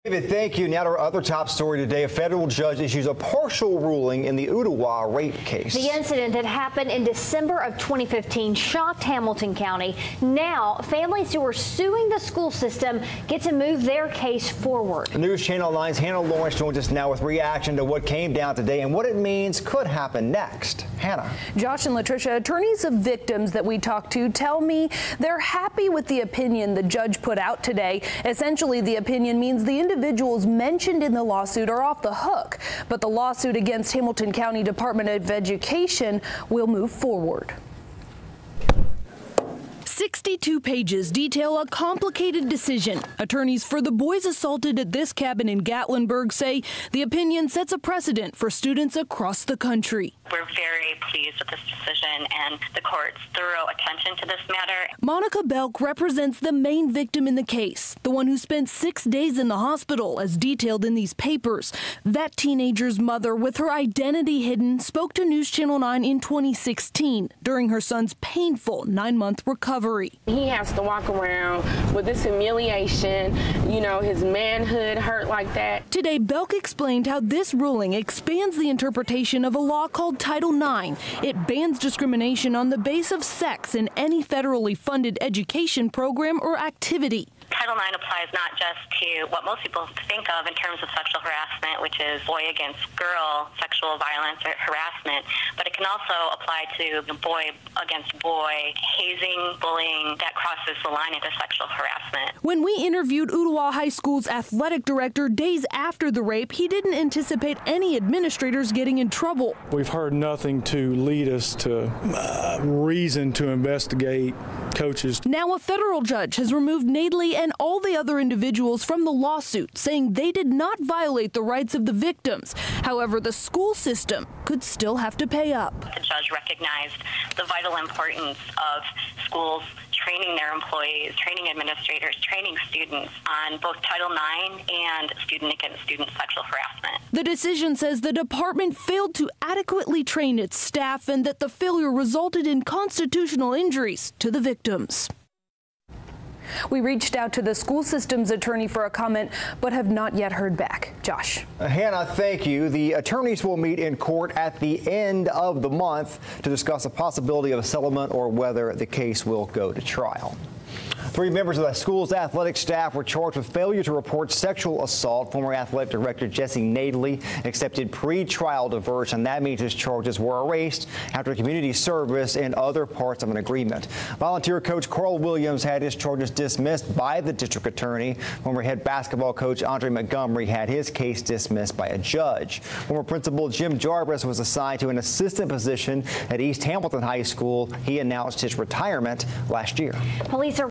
David, thank you. Now to our other top story today. A federal judge issues a partial ruling in the Ooltewah rape case. The incident that happened in December of 2015 shocked Hamilton County. Now, families who are suing the school system get to move their case forward. NewsChannel 9's Hannah Lawrence joins us now with reaction to what came down today and what it means could happen next. Hannah. Josh and Latricia, attorneys of victims that we talked to tell me they're happy with the opinion the judge put out today. Essentially, the opinion means the individuals mentioned in the lawsuit are off the hook, but the lawsuit against Hamilton County Department of Education will move forward. 62 pages detail a complicated decision. Attorneys for the boys assaulted at this cabin in Gatlinburg say the opinion sets a precedent for students across the country. We're very pleased with this decision and the court's thorough attention to this matter. Monica Belk represents the main victim in the case, the one who spent 6 days in the hospital, as detailed in these papers. That teenager's mother, with her identity hidden, spoke to News Channel 9 in 2016 during her son's painful 9-month recovery. He has to walk around with this humiliation, his manhood hurt like that. Today, Belk explained how this ruling expands the interpretation of a law called Title IX. It bans discrimination on the basis of sex in any federally funded education program or activity. Title IX applies not just to what most people think of in terms of sexual harassment, which is boy against girl sexual violence or harassment, but it can also apply to boy against boy hazing, bullying that crosses the line into sexual harassment. When we interviewed Ooltewah High School's athletic director days after the rape, he didn't anticipate any administrators getting in trouble. We've heard nothing to lead us to reason to investigate coaches. Now a federal judge has removed Nadley and all the other individuals from the lawsuit, saying they did not violate the rights of the victims. However, the school system could still have to pay up. The judge recognized the vital importance of schools training their employees, training administrators, training students on both Title IX and student against student sexual harassment. The decision says the department failed to adequately train its staff and that the failure resulted in constitutional injuries to the victims. We reached out to the school system's attorney for a comment, but have not yet heard back. Josh. Hannah, thank you. The attorneys will meet in court at the end of the month to discuss the possibility of a settlement or whether the case will go to trial. 3 members of the school's athletic staff were charged with failure to report sexual assault. Former athletic director Jesse Nadley accepted pre-trial diversion. That means his charges were erased after community service and other parts of an agreement. Volunteer coach Carl Williams had his charges dismissed by the district attorney. Former head basketball coach Andre Montgomery had his case dismissed by a judge. Former principal Jim Jarvis was assigned to an assistant position at East Hamilton High School. He announced his retirement last year. Police are